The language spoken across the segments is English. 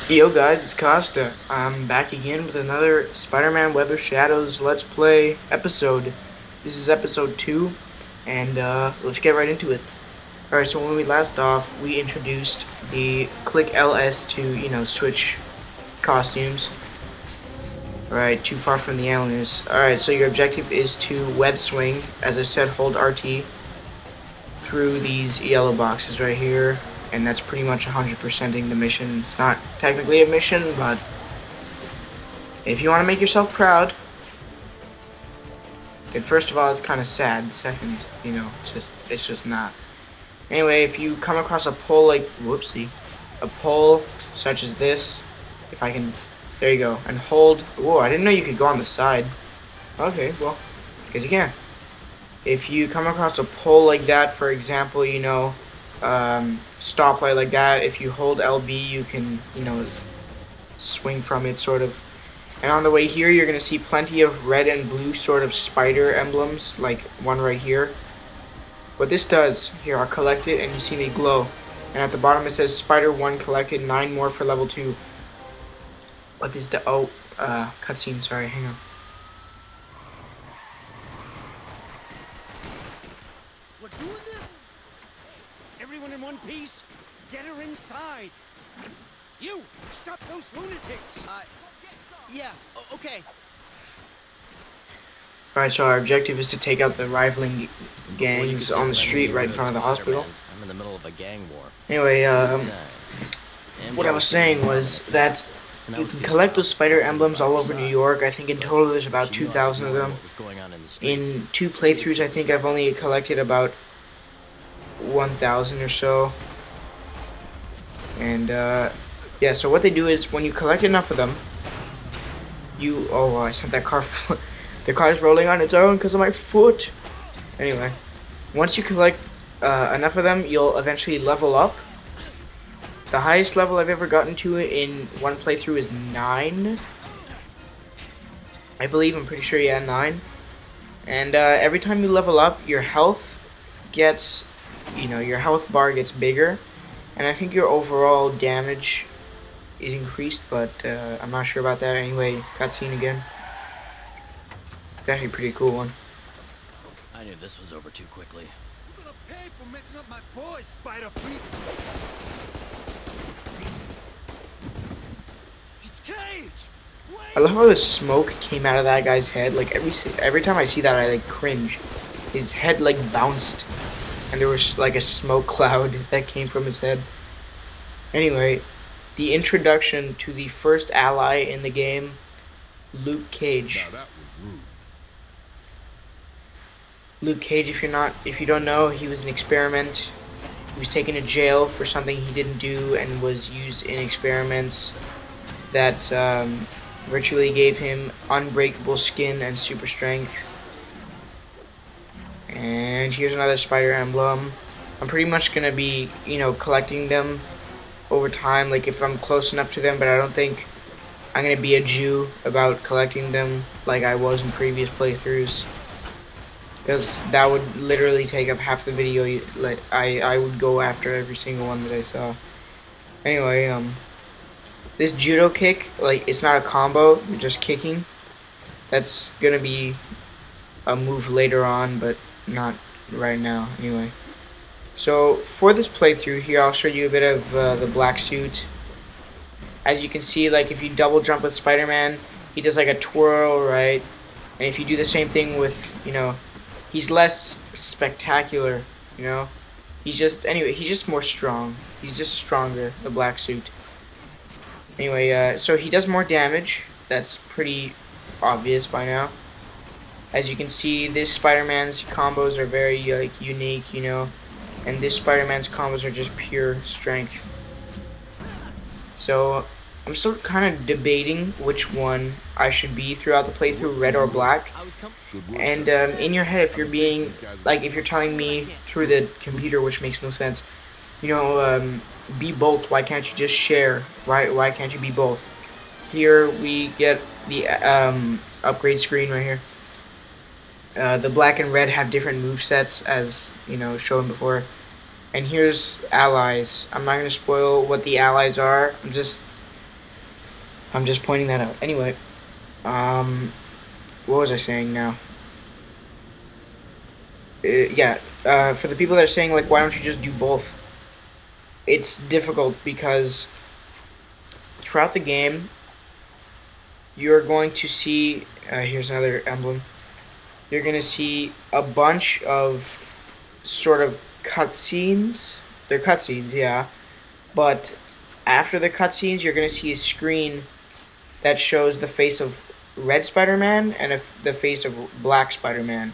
Yo guys, it's Costa. I'm back again with another Spider-Man Web of Shadows Let's Play episode. This is episode 2, and let's get right into it. Alright, so when we last off, we introduced the click LS to, switch costumes. Alright, too far from the aliens. Alright, so your objective is to web swing. As I said, hold RT through these yellow boxes right here. And that's pretty much 100%ing the mission. It's not technically a mission, but if you want to make yourself proud, then first of all, it's kind of sad. Second, it's just not. Anyway, if you come across a pole like, whoopsie, a pole such as this, if I can, there you go, and hold. Whoa, I didn't know you could go on the side. Okay, well, because you can. If you come across a pole like that, for example, stoplight like that, if you hold LB, you can, swing from it, sort of. And on the way here, you're going to see plenty of red and blue sort of spider emblems, like one right here. What this does, here, I'll collect it, and you see me glow. And at the bottom it says Spider 1 collected, 9 more for level 2. What is the, cutscene, sorry, hang on. We're doing this? Everyone in one piece? Get her inside! You! Stop those lunatics! Yeah, okay. Alright, so our objective is to take out the rivaling gangs on the street right in front of the hospital. I'm in the middle of a gang war. Anyway, what I was saying was that you can collect those spider emblems all over New York. I think in total there's about 2,000 of them. In 2 playthroughs, I think I've only collected about 1,000 or so. And yeah, so what they do is when you collect enough of them, I sent that car. The car is rolling on its own because of my foot. Anyway, once you collect enough of them, you'll eventually level up. The highest level I've ever gotten to in one playthrough is 9. I believe, I'm pretty sure, yeah, 9. And every time you level up, your health gets, your health bar gets bigger. And I think your overall damage is increased, but I'm not sure about that. Anyway, cutscene again. It's actually a pretty cool one. I knew this was over too quickly. You're gonna pay for messing up my boy, Spider Freak! It's Cage! Wait! I love how the smoke came out of that guy's head. Like every time I see that, I like cringe. His head like bounced, and there was like a smoke cloud that came from his head. Anyway, the introduction to the first ally in the game, Luke Cage. Now that was rude. Luke Cage, if you don't know, he was an experiment. He was taken to jail for something he didn't do and was used in experiments that virtually gave him unbreakable skin and super strength. And here's another spider emblem. I'm pretty much gonna be, collecting them over time, like if I'm close enough to them, but I don't think I'm gonna be a Jew about collecting them like I was in previous playthroughs, because that would literally take up half the video. Like I would go after every single one that I saw. Anyway, this judo kick, like, it's not a combo, you're just kicking. That's gonna be a move later on, but not right now. Anyway, so for this playthrough here, I'll show you a bit of the black suit. As you can see, like, if you double jump with Spider-Man, he does like a twirl, right? And if you do the same thing with, he's less spectacular, he's just more strong. He's just stronger, the black suit. Anyway, so he does more damage. That's pretty obvious by now. As you can see, this Spider-Man's combos are very unique, and this Spider-Man's combos are just pure strength. So I'm still kind of debating which one I should be throughout the playthrough, red or black. And in your head, if you're telling me through the computer, which makes no sense, be both. Why can't you just share? Why can't you be both? Here we get the upgrade screen right here. The black and red have different movesets, as shown before. And here's allies. I'm not going to spoil what the allies are. I'm just I'm just pointing that out. Anyway, what was I saying now? Yeah, for the people that are saying, like, why don't you just do both? It's difficult because throughout the game, you're going to see, here's another emblem, you're going to see a bunch of sort of cutscenes. They're cutscenes, yeah, but after the cutscenes, you're going to see a screen that shows the face of Red Spider-Man and the face of Black Spider-Man.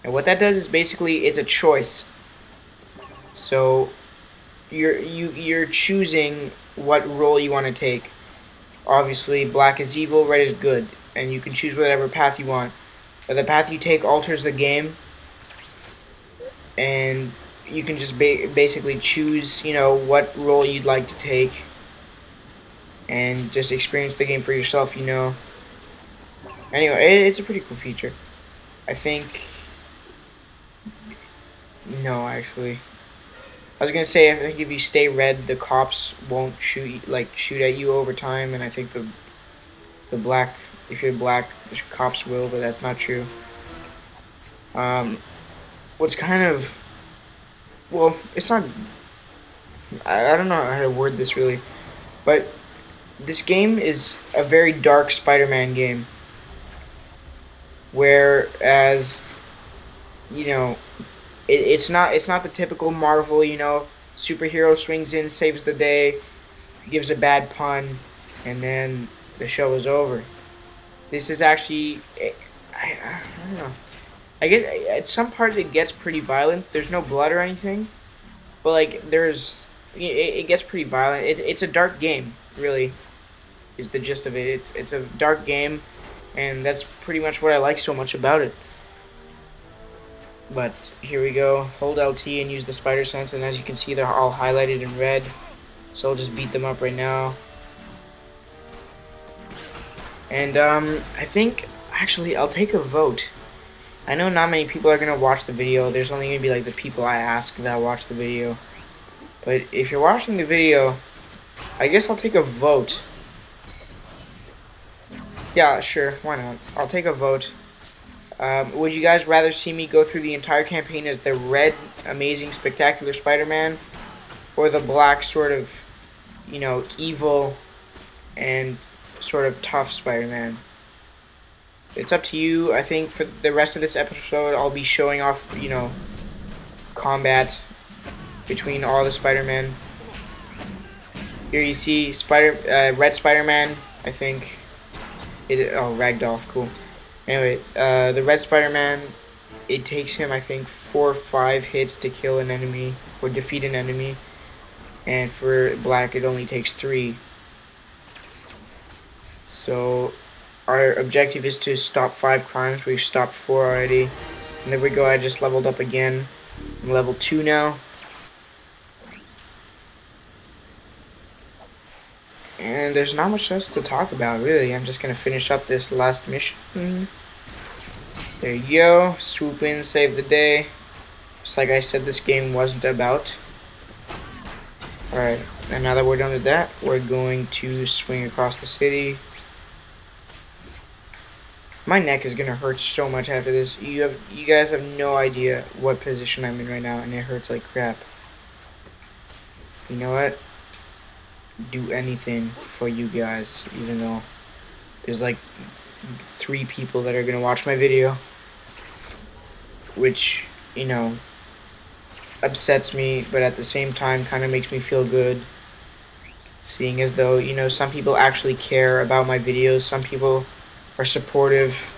And what that does is basically it's a choice. So you're choosing what role you want to take. Obviously, black is evil, red is good, and you can choose whatever path you want. But the path you take alters the game, and you can just basically choose, you know, what role you'd like to take, and just experience the game for yourself, you know. Anyway, it's a pretty cool feature. I think. No, actually. I was gonna say, I think if you stay red, the cops won't shoot at you over time, and I think the black, if you're black, the cops will, but that's not true. What's kind of, well, it's not. I don't know how to word this really, but this game is a very dark Spider-Man game. Whereas, you know, it's not the typical Marvel, you know, superhero swings in, saves the day, gives a bad pun, and then the show is over. This is actually, I don't know. I guess at some parts it gets pretty violent. There's no blood or anything, but like it gets pretty violent. It's a dark game, really, is the gist of it. It's a dark game, and that's pretty much what I like so much about it. But here we go. Hold LT and use the spider sense, and as you can see, they're all highlighted in red. So I'll just beat them up right now. And I think actually I'll take a vote. I know not many people are gonna watch the video. There's only gonna be like the people I ask that watch the video. But if you're watching the video, I guess I'll take a vote. Yeah, sure. Why not? I'll take a vote. Would you guys rather see me go through the entire campaign as the red, amazing, spectacular Spider-Man, or the black, sort of, you know, evil and sort of tough Spider-Man? It's up to you. I think for the rest of this episode, I'll be showing off, you know, combat between all the Spider-Men. Here you see Red Spider-Man, I think. Oh, Ragdoll, cool. Anyway, the Red Spider-Man, it takes him, I think, 4 or 5 hits to kill an enemy, or defeat an enemy. And for Black, it only takes 3. So, our objective is to stop 5 crimes. We've stopped 4 already. And there we go, I just leveled up again. I'm level 2 now. And there's not much else to talk about, really. I'm just going to finish up this last mission. There you go. Swoop in, save the day. Just like I said, this game wasn't about. Alright, and now that we're done with that, we're going to swing across the city. My neck is going to hurt so much after this. You guys have no idea what position I'm in right now, and it hurts like crap. You know what? Do anything for you guys, even though there's like 3 people that are gonna watch my video, which, you know, upsets me, but at the same time kind of makes me feel good, seeing as though, you know, some people actually care about my videos. Some people are supportive.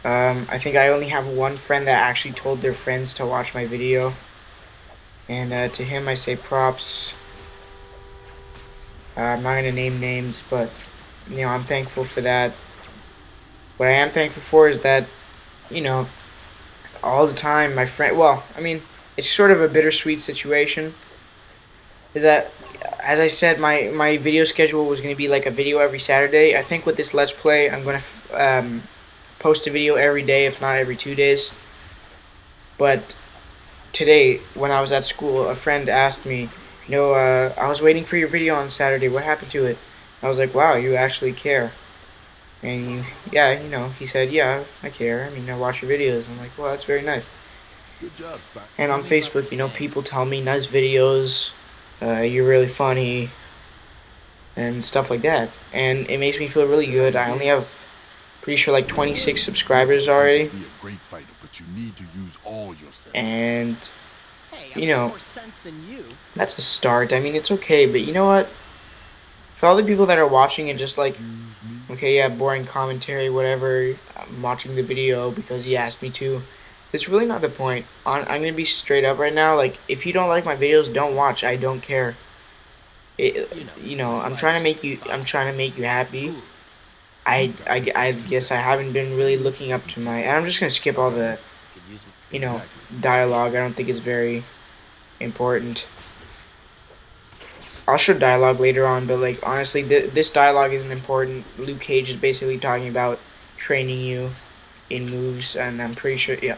I think I only have one friend that actually told their friends to watch my video, and to him I say props. I'm not going to name names, but, you know, I'm thankful for that. What I am thankful for is that, you know, all the time my friend, well, I mean, it's sort of a bittersweet situation, is that, as I said, my video schedule was going to be like a video every Saturday. I think with this Let's Play, I'm going to post a video every day, if not every 2 days. But today, when I was at school, a friend asked me, you know, I was waiting for your video on Saturday. What happened to it? I was like, wow, you actually care. And yeah, you know, he said, yeah, I care. I mean, I watch your videos. I'm like, well, that's very nice. Good job, Spot. And on Facebook, you know, people tell me nice videos, you're really funny, and stuff like that. And it makes me feel really good. I only have, pretty sure, like 26 subscribers already. Be a great fighter, but you need to use all your senses. And, Hey, you I've got know, more sense than you. that's a start. I mean, it's okay, but you know what? For all the people that are watching and just like, Excuse me. okay, yeah, boring commentary, whatever, I'm watching the video because he asked me to. It's really not the point. I'm gonna be straight up right now. Like, if you don't like my videos, don't watch. I don't care. You know, I'm trying to make you happy. I guess I haven't been really looking up to my. And I'm just gonna skip all the, Could use you know, dialogue. I don't think it's very important. I'll show dialogue later on, but like honestly, this dialogue isn't important. Luke Cage is basically talking about training you in moves, and I'm pretty sure, yeah.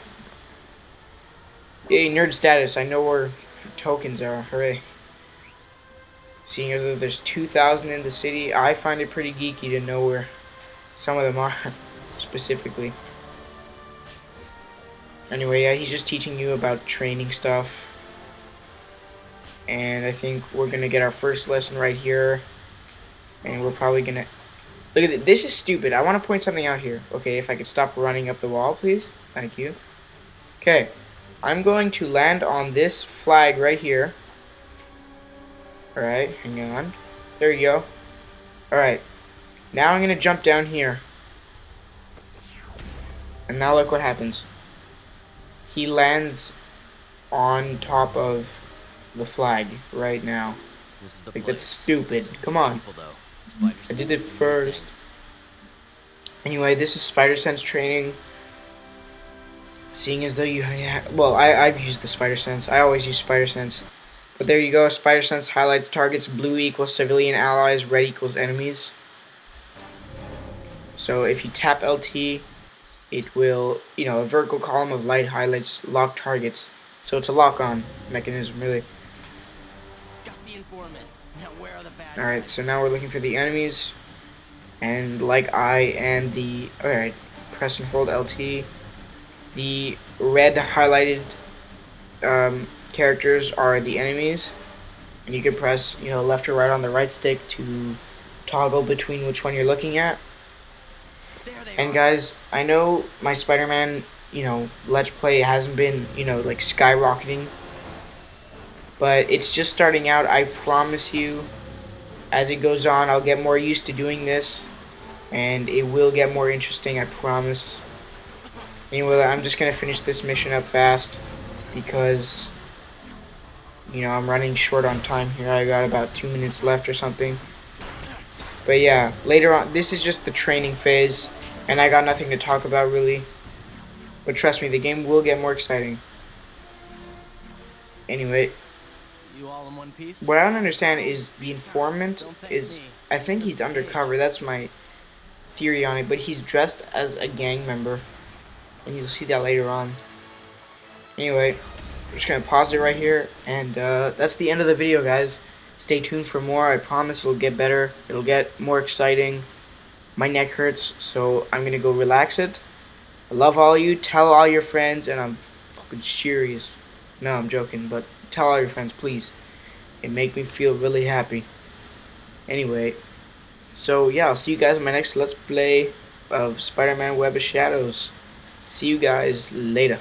Yay, nerd status. I know where tokens are. Hooray. Seeing as though there's 2,000 in the city, I find it pretty geeky to know where some of them are, specifically. Anyway, yeah, he's just teaching you about training stuff. And I think we're gonna get our first lesson right here. And we're probably gonna... Look at this. This is stupid. I want to point something out here. Okay, if I could stop running up the wall, please. Thank you. Okay. I'm going to land on this flag right here. Alright, hang on. There you go. Alright. Now I'm gonna jump down here. And now look what happens. He lands on top of the flag right now. This is the Like, place. that's stupid. Come on. People, though. Spider I did sense it is a weird first. thing. Anyway, this is Spider Sense training. Seeing as though you... well, I've used the Spider Sense. I always use Spider Sense. But there you go. Spider Sense highlights targets. Blue equals civilian allies. Red equals enemies. So if you tap LT, it will... You know, a vertical column of light highlights locked targets. So it's a lock-on mechanism, really. Got the informant. Now where are the bad Alright, guys? so now we're looking for the enemies. And like I and the... Alright, press and hold LT. The red highlighted characters are the enemies. And you can press, you know, left or right on the right stick to toggle between which one you're looking at. There they And are. guys, I know my Spider-Man, you know, Let's Play hasn't been, you know, like skyrocketing. But it's just starting out. I promise you, as it goes on, I'll get more used to doing this. And it will get more interesting, I promise. Anyway, I'm just going to finish this mission up fast. Because, you know, I'm running short on time here. I got about 2 minutes left or something. But yeah, later on, this is just the training phase. And I got nothing to talk about, really. But trust me, the game will get more exciting. Anyway, You all in one piece? what I don't understand is the informant Don't thank is... me. I think he's undercover. That's my theory on it. But he's dressed as a gang member. And you'll see that later on. Anyway, I'm just going to pause it right here. And that's the end of the video, guys. Stay tuned for more. I promise it'll get better. It'll get more exciting. My neck hurts, so I'm going to go relax it. I love all of you. Tell all your friends. And I'm fucking serious. No, I'm joking. But tell all your friends, please. It make me feel really happy. Anyway, so yeah, I'll see you guys in my next Let's Play of Spider-Man Web of Shadows. See you guys later.